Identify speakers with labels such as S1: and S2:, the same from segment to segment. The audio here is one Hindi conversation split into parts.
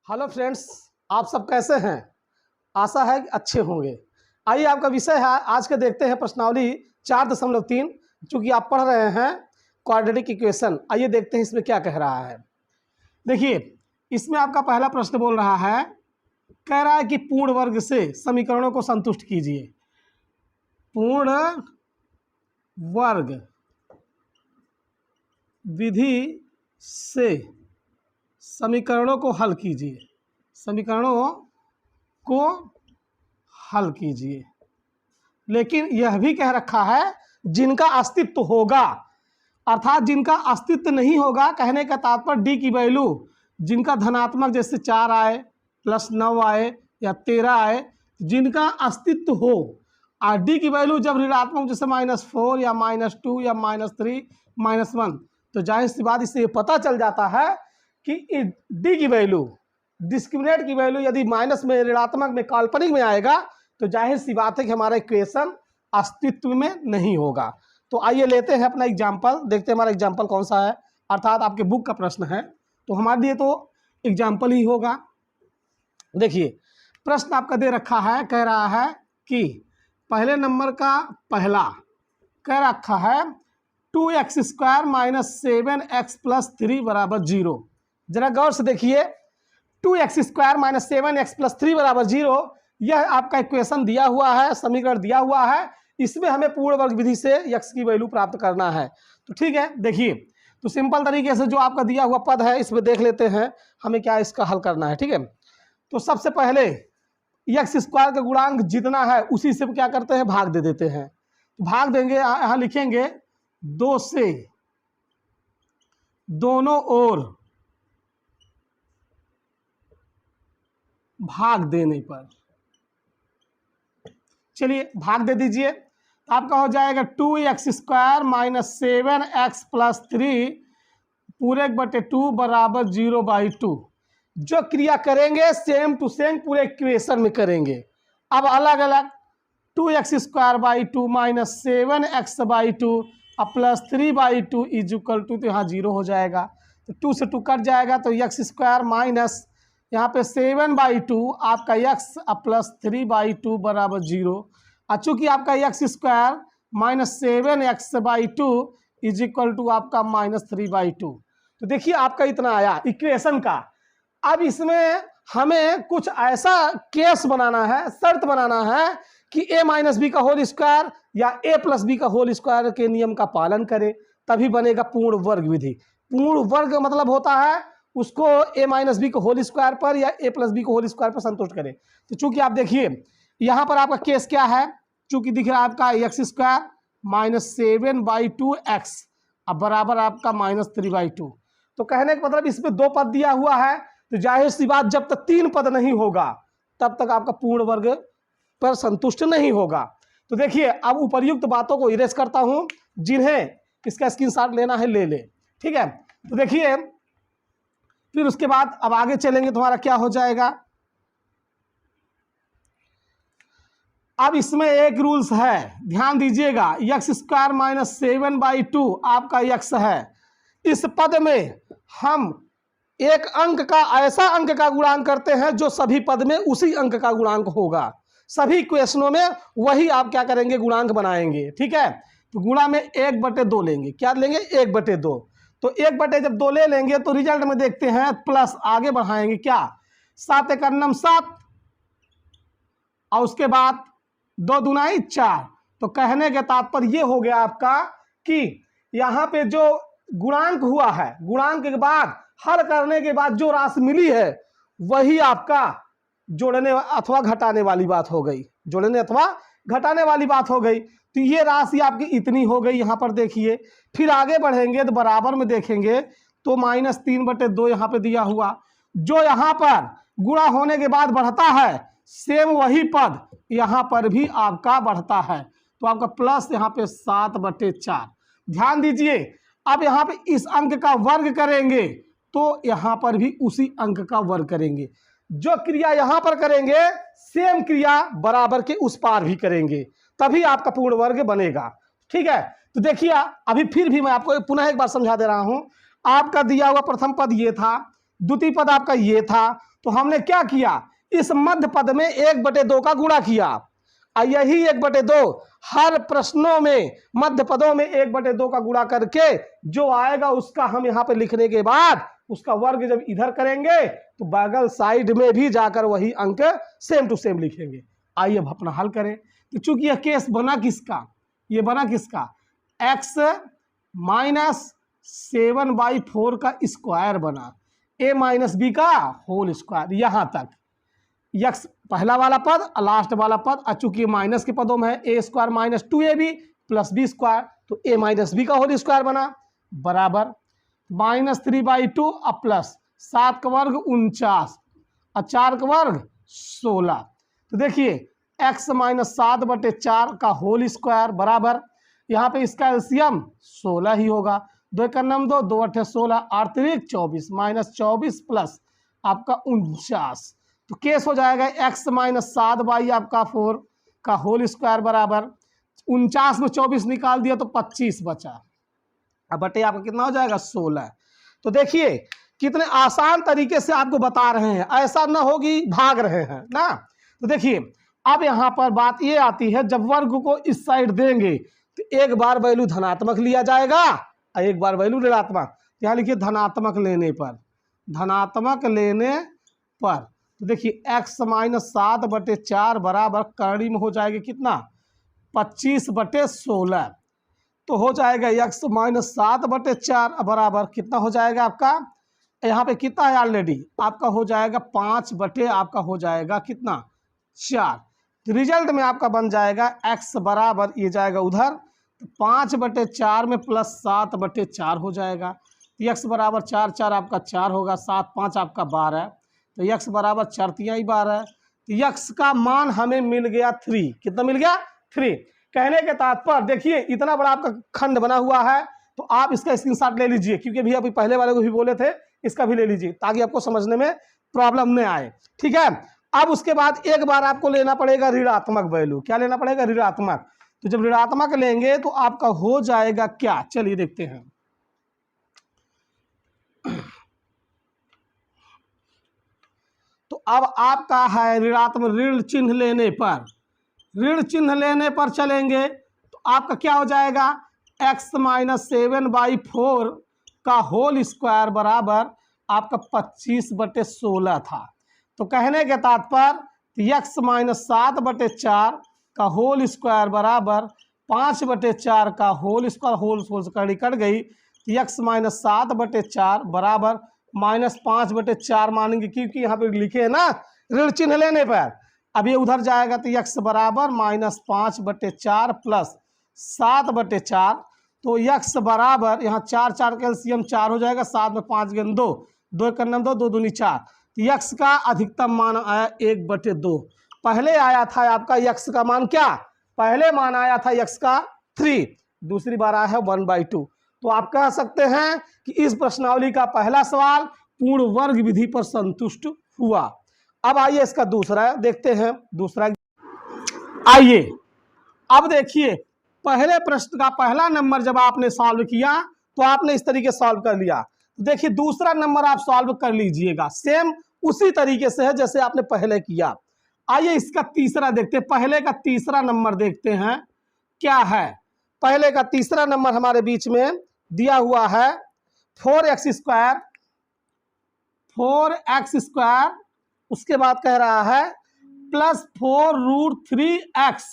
S1: हेलो फ्रेंड्स, आप सब कैसे हैं। आशा है कि अच्छे होंगे। आइए, आपका विषय है आज के देखते हैं प्रश्नावली 4.3, चूँकि आप पढ़ रहे हैं क्वाड्रेटिक इक्वेशन। आइए देखते हैं इसमें क्या कह रहा है। देखिए, इसमें आपका पहला प्रश्न बोल रहा है, कह रहा है कि पूर्ण वर्ग से समीकरणों को संतुष्ट कीजिए। पूर्ण वर्ग विधि से समीकरणों को हल कीजिए। समीकरणों को हल कीजिए, लेकिन यह भी कह रखा है जिनका अस्तित्व होगा, अर्थात जिनका अस्तित्व नहीं होगा। कहने का तात्पर्य डी की वैल्यू जिनका धनात्मक जैसे 4 आए, +9 आए या 13 आए, जिनका अस्तित्व हो। और डी की वैल्यू जब ऋणात्मक जैसे -4 या -2 या -3 -1, तो जाहिर सी बात इससे पता चल जाता है कि डी की वैल्यू, डिस्क्रिमिनेंट की वैल्यू यदि माइनस में, ऋणात्मक में, काल्पनिक में आएगा तो जाहिर सी बात है कि हमारा इक्वेशन अस्तित्व में नहीं होगा। तो आइए लेते हैं अपना एग्जाम्पल, देखते हैं हमारा एग्जाम्पल कौन सा है। अर्थात आपके बुक का प्रश्न है तो हमारे लिए तो एग्जाम्पल ही होगा। देखिए, प्रश्न आपका दे रखा है, कह रहा है कि पहले नंबर का पहला कह रखा है 2x² - 7x + 3 = 0। जरा गौर से देखिए, 2x² - 7x + 3 = 0, यह आपका इक्वेशन दिया हुआ है, समीकरण दिया हुआ है। इसमें हमें पूर्ण वर्ग विधि से x की वैल्यू प्राप्त करना है। तो ठीक है, देखिए, तो सिंपल तरीके से जो आपका दिया हुआ पद है इसमें देख लेते हैं हमें क्या इसका हल करना है। ठीक है, तो सबसे पहले x² का गुणांक जितना है उसी से क्या करते हैं, भाग दे देते हैं। भाग देंगे, यहाँ लिखेंगे 2 से दोनों ओर भाग देने पर, चलिए भाग दे दीजिए। आपका हो जाएगा 2x² - 7x + 3 पूरे 2 = 0/2। जो क्रिया करेंगे सेम टू सेम पूरे इक्वेशन में करेंगे। अब अलग अलग 2x² / 2 - 7x/2 + 3/2 = तो यहाँ 0 हो जाएगा। तो 2 से 2 कट जाएगा, तो x² माइनस यहाँ पे 7/2 आपका x + 3/2 = 0। और चूँकि आपका x² - 7x/2 = आपका -3/2। तो देखिए आपका इतना आया इक्वेशन का। अब इसमें हमें कुछ ऐसा केस बनाना है, शर्त बनाना है कि a - b का होल स्क्वायर या a + b का होल स्क्वायर के नियम का पालन करे, तभी बनेगा पूर्ण वर्ग विधि। पूर्ण वर्ग मतलब होता है उसको a - b को होल स्क्वायर पर या a + b को होल स्क्वायर पर संतुष्ट करे। तो चूंकि आप देखिए यहाँ पर आपका केस क्या है, चूंकि दिख रहा है आपका x² - 7/2x अब बराबर आपका -3/2। तो कहने का मतलब इसमें 2 पद दिया हुआ है, तो जाहिर सी बात जब तक 3 पद नहीं होगा तब तक आपका पूर्ण वर्ग पर संतुष्ट नहीं होगा। तो देखिए, अब उपर्युक्त बातों को इरेज करता हूं, जिन्हें इसका स्क्रीनशॉट लेना है ले ले। ठीक है, तो देखिए फिर उसके बाद अब आगे चलेंगे तो हमारा क्या हो जाएगा। अब इसमें एक रूल्स है, ध्यान दीजिएगा, x² - 7/2 आपका x है। इस पद में हम एक अंक का, ऐसा अंक का गुणांक करते हैं जो सभी पद में उसी अंक का गुणांक होगा। सभी क्वेश्चनों में वही आप क्या करेंगे, गुणांक बनाएंगे। ठीक है, तो गुणा में 1/2 लेंगे। क्या लेंगे, 1/2। तो 1/2 जब 2 ले लेंगे तो रिजल्ट में देखते हैं प्लस आगे बढ़ाएंगे, क्या 7 × 9 7 और उसके बाद 2 दूनाई 4। तो कहने का तात्पर्य ये हो गया आपका कि यहाँ पे जो गुणांक हुआ है, गुणांक के बाद हल करने के बाद जो राशि मिली है वही आपका जोड़ने अथवा घटाने वाली बात हो गई। जोड़ने अथवा घटाने वाली बात हो गई। तो ये राशि आपकी इतनी हो गई। यहाँ पर देखिए, फिर आगे बढ़ेंगे तो बराबर में देखेंगे तो -3/2 यहाँ पे दिया हुआ। जो यहाँ पर गुणा होने के बाद बढ़ता है सेम वही पद यहाँ पर भी आपका बढ़ता है। तो आपका प्लस यहाँ पे 7/4। ध्यान दीजिए, अब यहाँ पे इस अंक का वर्ग करेंगे तो यहाँ पर भी उसी अंक का वर्ग करेंगे। जो क्रिया यहाँ पर करेंगे सेम क्रिया बराबर के उस पार भी करेंगे, तभी आपका पूर्ण वर्ग बनेगा। ठीक है, तो देखिए अभी फिर भी मैं आपको पुनः एक बार समझा दे रहा हूं। आपका दिया हुआ प्रथम पद ये था, द्वितीय पद आपका ये था, तो हमने क्या किया, इस मध्य पद में 1/2 का गुणा किया। और यही 1/2 हर प्रश्नों में मध्य पदों में 1/2 का गुणा करके जो आएगा उसका हम यहाँ पे लिखने के बाद उसका वर्ग जब इधर करेंगे तो बगल साइड में भी जाकर वही अंक सेम टू सेम लिखेंगे। आइए अब अपना हल करें। तो चूंकि यह केस बना किसका, ये बना किसका, x - 7/4 का स्क्वायर बना, a - b का होल स्क्वायर। यहाँ तक यक्स पहला वाला पद और लास्ट वाला पद, और चूंकि माइनस के पदों में है a² - 2ab + b² तो a - b का होल स्क्वायर बना बराबर -3/2 और प्लस 7 का वर्ग 49 और 4 का वर्ग 16। तो देखिए x - 7/4 का होल स्क्वायर बराबर, यहाँ पे इसका एलसीएम 16 ही होगा। 2 का नम 2, 2 × 8 = 16, 8 × 24 -24 प्लस आपका 49। तो केस हो जाएगा x - 7/4 आपका 4 का होल स्क्वायर बराबर 49 में 24 निकाल दिया तो 25 बचा, अब बटे आपका कितना हो जाएगा 16। तो देखिए कितने आसान तरीके से आपको बता रहे हैं, ऐसा ना हो कि भाग रहे हैं ना। तो देखिए अब यहाँ पर बात ये आती है, जब वर्ग को इस साइड देंगे तो एक बार वैल्यू धनात्मक लिया जाएगा और एक बार वैल्यू ऋणात्मक। यहाँ लिखिए धनात्मक लेने पर, धनात्मक लेने पर तो देखिए x - 7/4 बराबर करड़ी में हो जाएगा कितना 25/16। तो हो जाएगा x - 7/4 बराबर कितना हो जाएगा आपका, यहाँ पे कितना है ऑलरेडी आपका हो जाएगा 5/ आपका हो जाएगा कितना 4। तो रिजल्ट में आपका बन जाएगा x बराबर ये जाएगा उधर, तो 5/4 में प्लस 7/4 हो जाएगा। तो x बराबर 4 4 आपका 4 होगा, 7 5 आपका 12, तो x बराबर 4 3 12। तो x का मान हमें मिल गया 3। कितना मिल गया 3। कहने के तात्पर्य देखिए इतना बड़ा आपका खंड बना हुआ है, तो आप इसका स्क्रीनशॉट ले लीजिए, क्योंकि भी अभी पहले वाले को भी बोले थे, इसका भी ले लीजिए ताकि आपको समझने में प्रॉब्लम न आए। ठीक है, अब उसके बाद एक बार आपको लेना पड़ेगा ऋणात्मक वैल्यू। क्या लेना पड़ेगा ऋणात्मक। तो जब ऋणात्मक लेंगे तो आपका हो जाएगा क्या, चलिए देखते हैं। तो अब आपका है ऋणात्मक, ऋण चिन्ह लेने पर, ऋण चिन्ह लेने पर चलेंगे तो आपका क्या हो जाएगा x - 7/4 का होल स्क्वायर बराबर आपका 25/16 था। तो कहने के तात्पर्य x - 7/4 का होल स्क्वायर बराबर 5/4 का होल स्क्वायर कड़ी कट गई, तो x - 7/4 बराबर -5/4 मानेंगे, क्योंकि यहाँ पे लिखे है ना ऋण चिन्ह लेने पर। अब ये उधर जाएगा तो x बराबर -5/4 प्लस 7/4, तो x बराबर यहाँ 4 4 का एलसीएम 4 हो जाएगा, 7 में 5 × 2, 2 का नम 2, 2 दूनी 4। तो x का अधिकतम मान आया 1/2। पहले आया था आपका x का मान क्या, पहले मान आया था x का 3, दूसरी बार आया है 1/2। तो आप कह सकते हैं कि इस प्रश्नावली का पहला सवाल पूर्ण वर्ग विधि पर संतुष्ट हुआ। अब आइए इसका दूसरा देखते हैं। दूसरा आइए अब देखिए, पहले प्रश्न का पहला नंबर जब आपने सॉल्व किया तो आपने इस तरीके सॉल्व कर लिया। देखिए दूसरा नंबर आप सॉल्व कर लीजिएगा, सेम उसी तरीके से है जैसे आपने पहले किया। आइए इसका तीसरा देखते हैं, पहले का तीसरा नंबर देखते हैं क्या है। पहले का तीसरा नंबर हमारे बीच में दिया हुआ है 4x², उसके बाद कह रहा है +4√3x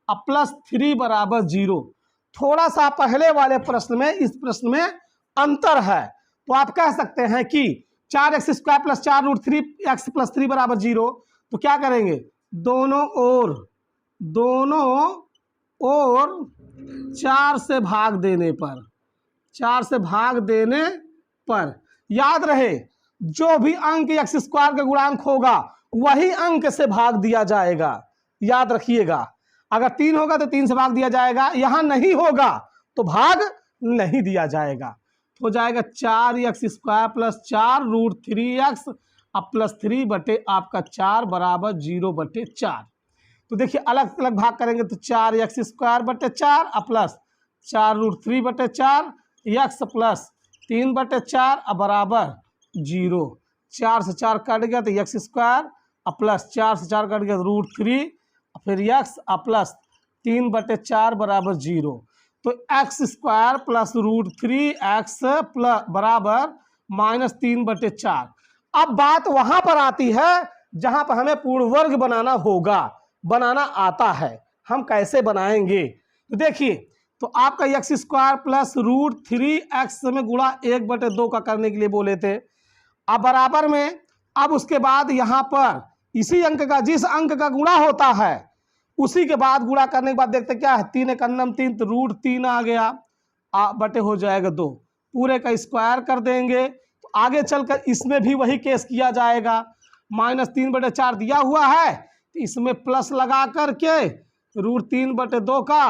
S1: और +3 = 0। थोड़ा सा पहले वाले प्रश्न में इस प्रश्न में अंतर है, तो आप कह सकते हैं कि 4x² + 4√3x + 3 = 0। तो क्या करेंगे, दोनों ओर 4 से भाग देने पर, 4 से भाग देने पर याद रहे जो भी अंक x² का गुणांक होगा वही अंक से भाग दिया जाएगा। याद रखिएगा, अगर 3 होगा तो 3 से भाग दिया जाएगा, यहां नहीं होगा तो भाग नहीं दिया जाएगा। हो जाएगा 4x² + 4√3x अब +3 बटे आपका 4 = 0/4। तो देखिए अलग अलग भाग करेंगे तो 4x² बटे 4 और प्लस 4√3/4 x + 3/4 बराबर 0। 4 से 4 कट गया तो एक्स स्क्वायर और प्लस 4 से 4 कट गया तो √3 फिर एक्स और प्लस 3/4 बराबर 0। तो x square plus √3 x plus बराबर -3/4। अब बात वहां पर आती है जहां पर हमें पूर्ण वर्ग बनाना होगा, बनाना आता है। हम कैसे बनाएंगे? तो देखिए, तो आपका एक्स स्क्वायर प्लस √3 एक्स में गुणा 1/2 का करने के लिए बोले थे। अब बराबर में, अब उसके बाद यहाँ पर इसी अंक का, जिस अंक का गुणा होता है उसी के बाद गुणा करने के बाद देखते क्या है, 3 × 3 तो √3 आ गया, बटे हो जाएगा 2, पूरे का स्क्वायर कर देंगे। तो आगे चलकर इसमें भी वही केस किया जाएगा, -3/4 दिया हुआ है तो इसमें प्लस लगा करके √3/2 का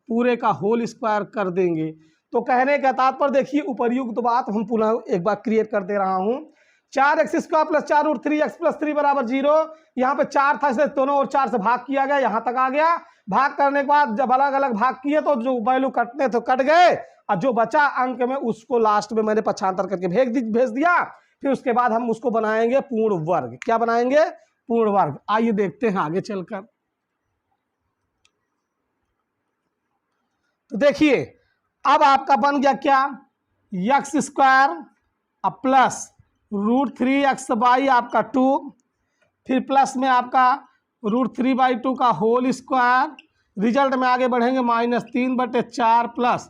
S1: पूरे का होल स्क्वायर कर देंगे। तो कहने का तात्पर्य देखिए, उपर्युक्त बात हम पुनः एक बार क्रिएट कर दे रहा हूँ। 4x² प्लस 4 √3x प्लस 3 बराबर 0। यहाँ पे 4 था इसलिए दोनों और 4 से भाग किया गया, यहाँ तक आ गया। भाग करने के बाद जब अलग अलग भाग किए तो जो वैल्यू कटने तो कट गए, और जो बचा अंक में उसको लास्ट में मैंने पक्षांतर करके भेज दिया। फिर उसके बाद हम उसको बनाएंगे पूर्ण वर्ग। क्या बनाएंगे? पूर्ण वर्ग। आइए देखते हैं आगे चलकर। तो देखिए, अब आपका बन गया क्या, एक्स स्क्वायर प्लस √3x/, आपका 2, फिर प्लस में आपका √3/2 का होल स्क्वायर। रिजल्ट में आगे बढ़ेंगे -3/4 प्लस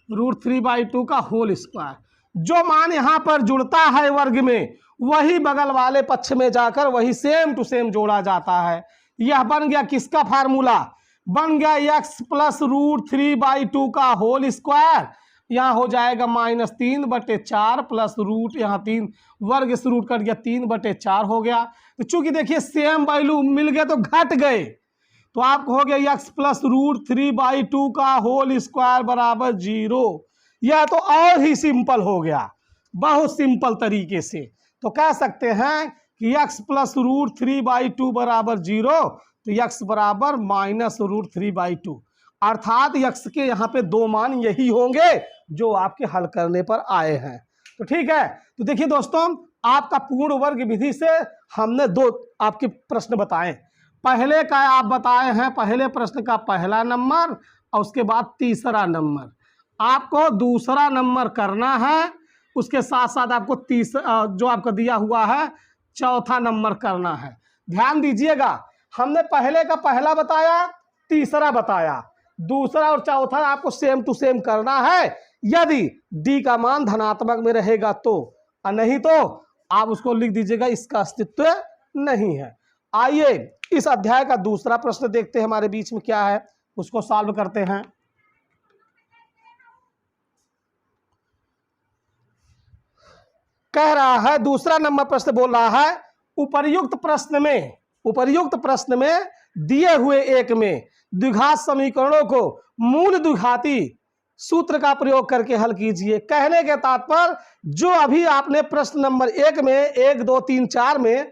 S1: √3/2 का होल स्क्वायर। जो मान यहाँ पर जुड़ता है वर्ग में, वही बगल वाले पक्ष में जाकर वही सेम टू सेम जोड़ा जाता है। यह बन गया किसका फार्मूला? बन गया x प्लस √3/2 का होल स्क्वायर। यहाँ हो जाएगा -3/4 प्लस रूट, यहाँ 3 वर्ग से रूट कट गया, 3/4 हो गया। तो चूंकि देखिए सेम वैल्यू मिल गए तो घट गए, तो आपको हो गया x प्लस √3/2 का होल स्क्वायर बराबर 0। यह तो और ही सिंपल हो गया, बहुत सिंपल तरीके से। तो कह सकते हैं कि x प्लस √3/2 बराबर 0, तो x बराबर -√3/2, अर्थात x के यहाँ पे 2 मान यही होंगे जो आपके हल करने पर आए हैं। तो ठीक है, तो देखिए दोस्तों, आपका पूर्ण वर्ग विधि से हमने 2 आपके प्रश्न बताए। पहले का आप बताए हैं, पहले प्रश्न का पहला नंबर और उसके बाद तीसरा नंबर। आपको दूसरा नंबर करना है, उसके साथ साथ आपको तीसरा जो आपको दिया हुआ है चौथा नंबर करना है। ध्यान दीजिएगा, हमने पहले का पहला बताया, तीसरा बताया, दूसरा और चौथा आपको सेम टू सेम करना है। यदि d का मान धनात्मक में रहेगा तो, और नहीं तो आप उसको लिख दीजिएगा इसका अस्तित्व नहीं है। आइए इस अध्याय का दूसरा प्रश्न देखते हैं, हमारे बीच में क्या है, उसको सॉल्व करते हैं। कह रहा है, दूसरा नंबर प्रश्न बोल रहा है, उपर्युक्त प्रश्न में दिए हुए एक में द्विघात समीकरणों को मूल द्विघाती सूत्र का प्रयोग करके हल कीजिए। कहने के तात्पर्य, जो अभी आपने प्रश्न नंबर 1 में 1, 2, 3, 4 में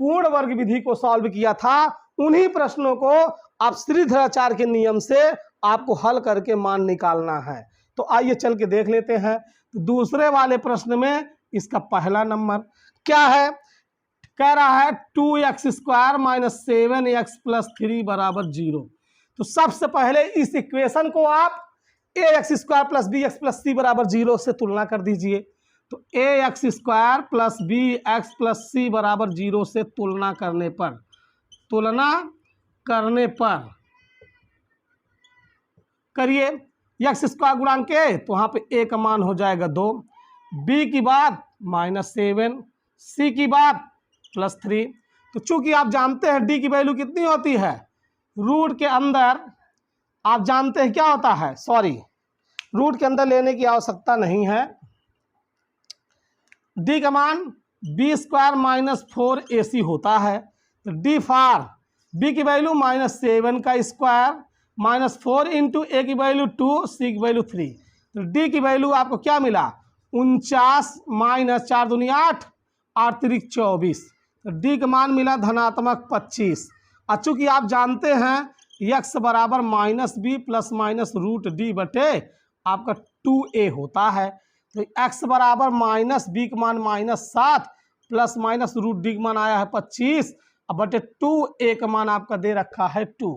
S1: पूर्ण वर्ग विधि को सॉल्व किया था, उन्हीं प्रश्नों को आप श्रीधराचार्य के नियम से आपको हल करके मान निकालना है। तो आइए चल के देख लेते हैं। तो दूसरे वाले प्रश्न में इसका पहला नंबर क्या है, कह रहा है 2x² - 7x + 3 बराबर 0। तो सबसे पहले इस इक्वेशन को आप ax² + bx + c बराबर 0 से तुलना कर दीजिए। तो ax² + bx + c बराबर 0 से तुलना करने पर करिए। x² गुणांक a, तो वहाँ पे a का मान हो जाएगा 2, b की बात -7, c की बात +3। तो चूंकि आप जानते हैं d की वैल्यू कितनी होती है, रूट के अंदर आप जानते हैं क्या होता है, सॉरी रूट के अंदर लेने की आवश्यकता नहीं है। d का मान b² - 4ac होता है। तो d फॉर b की वैल्यू -7 का स्क्वायर -4 इंटू a की वैल्यू 2, c की वैल्यू 3। तो d की वैल्यू आपको क्या मिला, 49 - 4 दूनी 8, 8 × 24। तो d का मान मिला धनात्मक 25। और चूंकि आप जानते हैं x बराबर -b ± √d बटे आपका 2a होता है। तो x बराबर -b का मान -7 प्लस माइनस रूट डी का मान आया है 25 अब बटे 2 ए का मान आपका दे रखा है 2।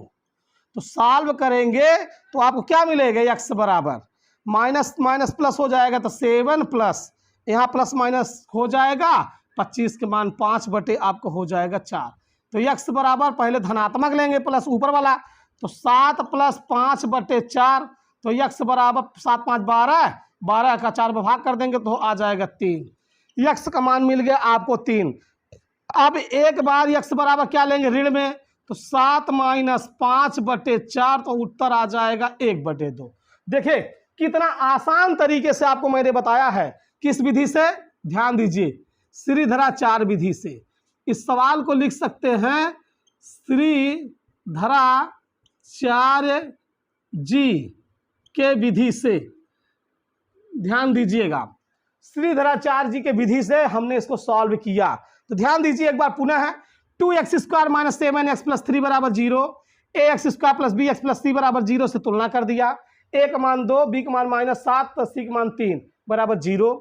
S1: तो सॉल्व करेंगे तो आपको क्या मिलेगा, एक्स बराबर माइनस माइनस प्लस हो जाएगा तो 7 प्लस यहाँ प्लस माइनस हो जाएगा 25 के मान 5 बटे आपको हो जाएगा 4। तो एक्स बराबर पहले धनात्मक लेंगे प्लस ऊपर वाला तो 7 प्लस 5 बटे 4। तो एक्स बराबर 7 5 12, 12 का 4 में भाग कर देंगे तो आ जाएगा 3। एक्स का मान मिल गया आपको 3। अब एक बार एक्स बराबर क्या लेंगे ऋण में तो 7 माइनस 5 बटे 4 तो उत्तर आ जाएगा 1 बटे 2। देखिए कितना आसान तरीके से आपको मैंने बताया है। किस विधि से, ध्यान दीजिए, श्रीधराचार्य विधि से। इस सवाल को लिख सकते हैं श्रीधराचार्य जी के विधि से। ध्यान दीजिएगा, श्रीधराचार्य जी के विधि से हमने इसको सॉल्व किया। तो ध्यान दीजिए एक बार पुनः है 2x² माइनस 7x प्लस 3 बराबर 0, ax² plus bx plus c बराबर 0 से तुलना कर दिया। a का मान 2, b का मान -7 प्लस c का मान 3 बराबर 0।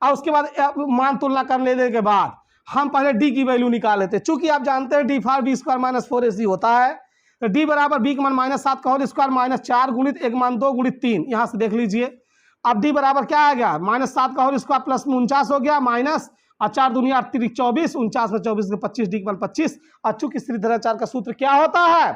S1: और उसके बाद मान तुलना कर लेने के बाद हम पहले d की वैल्यू निकाल लेते हैं। चूंकि आप जानते हैं d for b² minus 4ac होता है तो d बराबर b का मान -7 का होल स्क्वायर माइनस 4 गुणित 1 मान 2 गुणित 3, यहाँ से देख लीजिए। अब d बराबर क्या आ गया, -7 का होल स्क्वायर प्लस 49 हो गया माइनस और 4 दूनिया 24, 49 में 24 में 25, डी का मान 25। और चूंकि श्रीधराचार्य का सूत्र क्या होता है,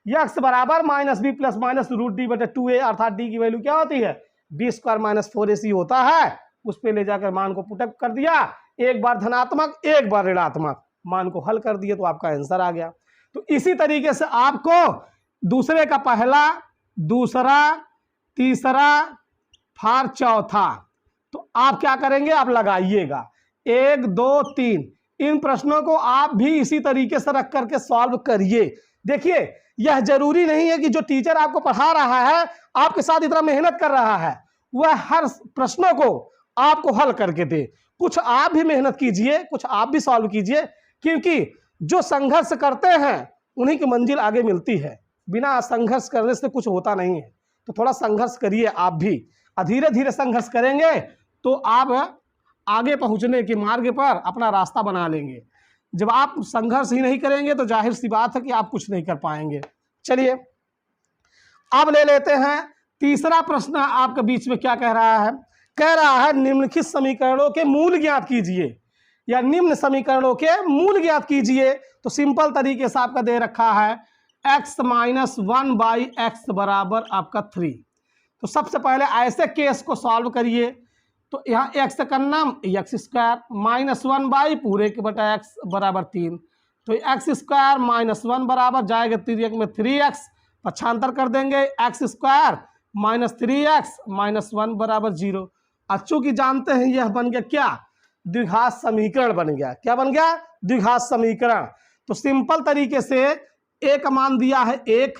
S1: एक्स बराबर minus b plus minus root d बटे 2a, अर्थात डी की वैल्यू क्या होती है b² माइनस 4ac होता है। उस पे ले जाकर मान को पुटअप कर दिया, एक बार धनात्मक एक बार ऋणात्मक, मान को हल कर दिए तो आपका आंसर आ गया। तो इसी तरीके से आपको दूसरे का पहला, दूसरा, तीसरा, फार चौथा, तो आप क्या करेंगे, आप लगाइएगा 1 2 3। इन प्रश्नों को आप भी इसी तरीके से रख करके सॉल्व करिए। देखिए यह जरूरी नहीं है कि जो टीचर आपको पढ़ा रहा है, आपके साथ इतना मेहनत कर रहा है, वह हर प्रश्नों को आपको हल करके दे। कुछ आप भी मेहनत कीजिए, कुछ आप भी सॉल्व कीजिए, क्योंकि जो संघर्ष करते हैं उन्हीं की मंजिल आगे मिलती है। बिना संघर्ष करने से कुछ होता नहीं है। तो थोड़ा संघर्ष करिए आप भी, धीरे धीरे संघर्ष करेंगे तो आप आगे पहुंचने के मार्ग पर अपना रास्ता बना लेंगे। जब आप संघर्ष ही नहीं करेंगे तो जाहिर सी बात है कि आप कुछ नहीं कर पाएंगे। चलिए अब ले लेते हैं तीसरा प्रश्न। आपके बीच में क्या कह रहा है, कह रहा है निम्नलिखित समीकरणों के मूल ज्ञात कीजिए, या निम्न समीकरणों के मूल ज्ञात कीजिए। तो सिंपल तरीके से आपका दे रखा है x माइनस 1/x बराबर आपका 3। तो सबसे पहले ऐसे केस को सॉल्व करिए। तो यहाँ x का नाम x² माइनस 1 पूरे के बटा x बराबर 3। तो x² माइनस 1 बराबर जाएगा 3 में 3x, पक्षांतर कर देंगे x² माइनस 3x माइनस 1 बराबर 0। चूंकि जानते हैं यह बन गया क्या, द्विघात समीकरण बन गया। क्या बन गया, द्विघात समीकरण। तो सिंपल तरीके से a का मान दिया है 1,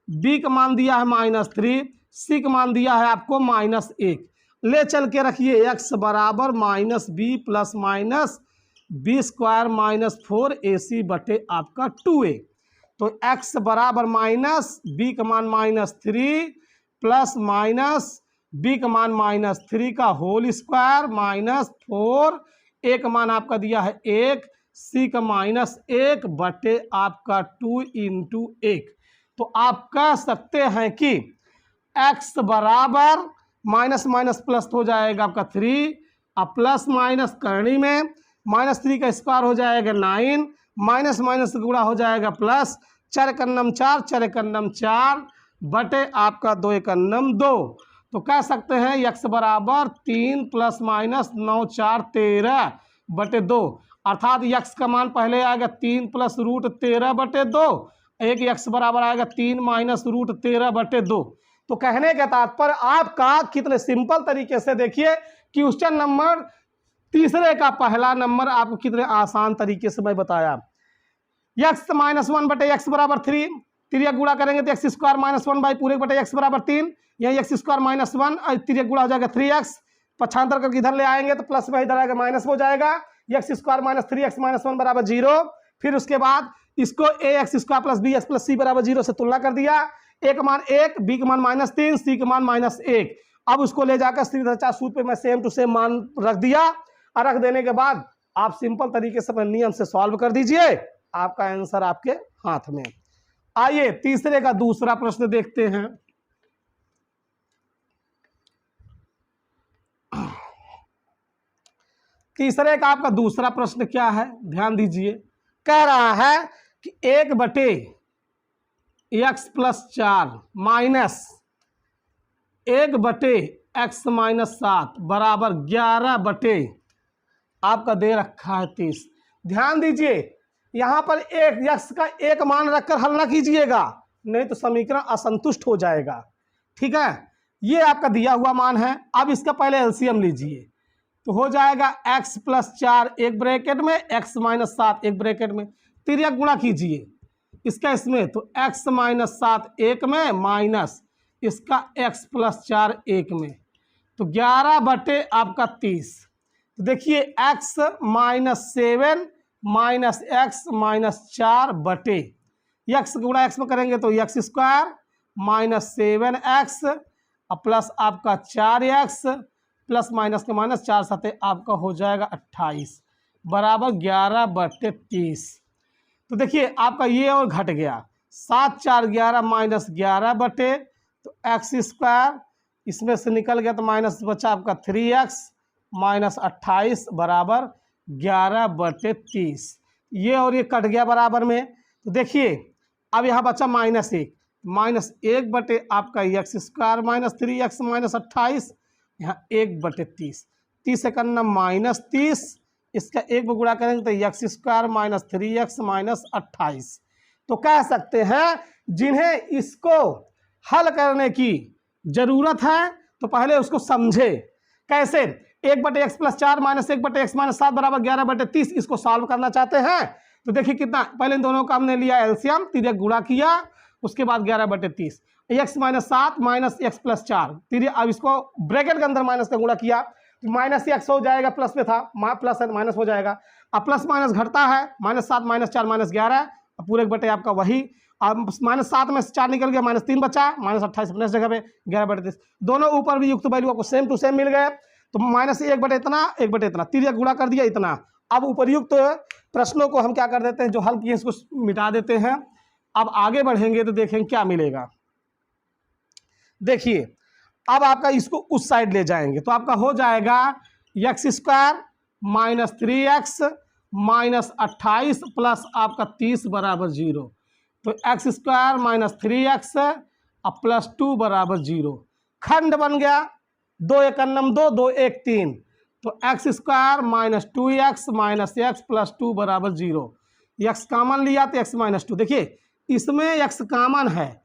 S1: b का मान दिया है -3, c का मान दिया है आपको -1। ले चल के रखिए x बराबर -b plus minus b² minus 4ac बटे आपका 2a। तो x बराबर माइनस b का मान -3 प्लस माइनस b का मान -3 का होल स्क्वायर माइनस 4, a का मान आपका दिया है 1, c का -1 बटे आपका 2 × 1। तो आप कह सकते हैं कि x बराबर माइनस माइनस प्लस हो जाएगा आपका 3, अब प्लस माइनस करनी में -3 का स्क्वायर हो जाएगा 9, माइनस माइनस गुणा हो जाएगा प्लस, 4 कन्नम 4, 4 कन्नम 4 बटे आपका 2 कन्नम 2। तो कह सकते हैं x बराबर 3 प्लस माइनस 9 4 13 बटे 2, अर्थात x का मान पहले आएगा 3 प्लस रूट 13 बटे 2, एक x बराबर आएगा 3 माइनस रूट 13 बटे 2। तो कहने का तात्पर्य आपका कितने सिंपल तरीके से देखिए क्वेश्चन नंबर तीसरे का पहला नंबर आपको कितने आसान तरीके से मैं बताया। x माइनस 1 बटे x बराबर 3, 3 गुणा करेंगे तो x² माइनस 1 पूरे बटे x बराबर 3, यही x² माइनस 1 3 गुणा हो जाएगा 3x, पक्षांतर करके इधर ले आएंगे तो प्लस में इधर आएगा माइनस हो जाएगा, x² माइनस 3x माइनस 1 बराबर 0। फिर उसके बाद इसको ax² plus bx plus c बराबर 0 से तुलना कर दिया, a का मान 1, b का मान -3, c का मान -1। अब उसको ले जाकर श्रीधराचार्य सूत्र पे मैं सेम टू सेम मान रख दिया, और रख देने के बाद आप सिंपल तरीके से अपने नियम से सॉल्व कर दीजिए, आपका आंसर आपके हाथ में। आइए तीसरे का दूसरा प्रश्न देखते हैं। तीसरे का आपका दूसरा प्रश्न क्या है, ध्यान दीजिए। कह रहा है कि 1/x+4 माइनस 1/x-7 बराबर 11 आपका दे रखा है 30। ध्यान दीजिए, यहां पर एक x का एक मान रखकर हल ना कीजिएगा, नहीं तो समीकरण असंतुष्ट हो जाएगा। ठीक है, ये आपका दिया हुआ मान है। अब इसका पहले एलसीएम लीजिए, तो हो जाएगा x+4 एक ब्रैकेट में, x-7 एक ब्रैकेट में, तिर्यक गुणा कीजिए इसका इसमें, तो x-7 एक में माइनस इसका x+4 एक में, तो 11 आपका 30। तो देखिए x-7 माइनस x-4 बटे x गुणा x में करेंगे तो x² माइनस 7x प्लस आपका 4x प्लस माइनस के माइनस 4×7 आपका हो जाएगा 28 बराबर 11/30। तो देखिए आपका ये और घट गया, 7×4 11 माइनस 11 बटे, तो x² इसमें से निकल गया तो माइनस बचा आपका 3x माइनस 28 बराबर 11/30। ये और ये कट गया बराबर में। तो देखिए अब यहाँ बचा -1 बटे आपका x² माइनस 3x माइनस 28, यहाँ 1/30, 30 से करना -30, इसका 1 में गुणा करेंगे तो x² माइनस 3x माइनस 28। तो कह सकते हैं जिन्हें इसको हल करने की जरूरत है तो पहले उसको समझे। कैसे? 1/x+4 माइनस 1/x-7 बराबर 11/30, इसको सॉल्व करना चाहते हैं तो देखिए कितना, पहले इन दोनों का हमने लिया एलसीएम, तिर्यक गुणा किया, उसके बाद 11/30, x-7 माइनस x+4 तिर्यक, अब इसको ब्रैकेट के अंदर माइनस का गुणा किया तो -x हो जाएगा, प्लस में था प्लस है माइनस हो जाएगा, अब प्लस माइनस घटता है, -7 -4 -11, अब पूरे बटे आपका वही, अब -7 में से 4 निकल गया, -3 बचा, -28 अपने जगह पे 11/30, दोनों ऊपर भी युक्त वैल्यू आपको सेम टू सेम मिल गए, तो -1 बटे इतना 1 बटे इतना, तिर्यक गुणा कर दिया इतना। अब उपर्युक्त प्रश्नों को हम क्या कर देते हैं, जो हल किए इसको मिटा देते हैं। अब आगे बढ़ेंगे तो देखें क्या मिलेगा। देखिए अब आपका इसको उस साइड ले जाएंगे तो आपका हो जाएगा x² minus 3x minus 28 plus आपका 30 बराबर 0, तो x² माइनस 3x प्लस 2 बराबर 0, खंड बन गया, 2 1 2 2 1 3, तो x² minus 2x minus x plus 2 बराबर 0, x कामन लिया तो x माइनस 2, देखिए इसमें x कामन है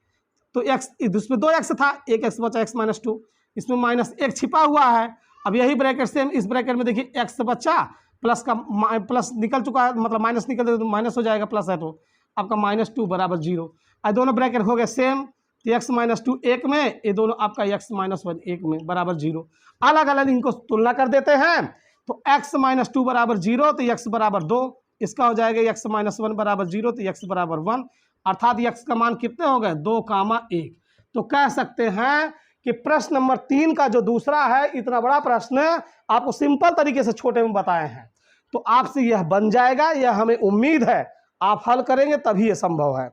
S1: तो x, इसमें 2x था, 1x बचा x माइनस 2, इसमें -1 छिपा हुआ है। अब यही ब्रैकेट से इस ब्रैकेट में देखिए x बचा, प्लस का प्लस निकल चुका है, मतलब माइनस निकल तो माइनस हो जाएगा, प्लस है तो आपका -2 बराबर 0। अब दोनों ब्रैकेट हो गए सेम, तो x-2 एक में, ये दोनों आपका x-1 एक में बराबर 0। अलग अलग इनको तुलना कर देते हैं, तो x-2 बराबर 0 तो x बराबर 2, इसका हो जाएगा x-1 बराबर 0 तो x बराबर 1, अर्थात x का मान कितने हो गए 2,1। तो कह सकते हैं कि प्रश्न नंबर 3 का जो दूसरा है, इतना बड़ा प्रश्न आपको सिंपल तरीके से छोटे में बताए हैं, तो आपसे यह बन जाएगा, यह हमें उम्मीद है आप हल करेंगे तभी यह संभव है।